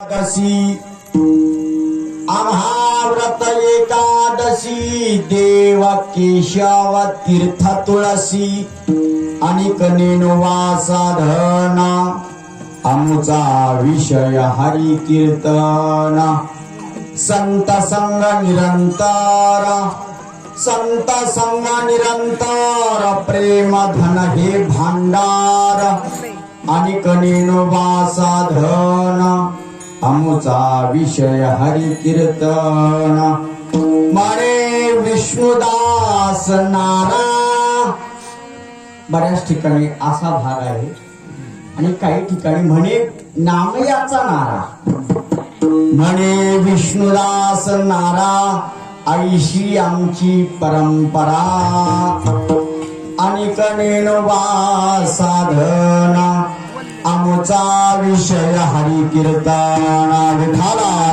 एकादशी आम्हा व्रत एकादशी देव केशव तीर्थ तुळसी आणि कनेनवा साधना आमुचा विषय हरी कीर्तन संत संग निरंतर संत संग निरंतर प्रेम धन हे भांडार आणि कनेनवा साधना आमुचा विषय हरी कीर्तन म्हणे विष्णुदास नारा। बऱ्याच ठिकाणी असा भाग आहे आणि काही ठिकाणी म्हणे नामयाचा नारा। म्हणे विष्णुदास नारा ऐशी आमची परंपरा आणि कनेनवा साधना आमुचा विषय हरी कीर्तन विठाला।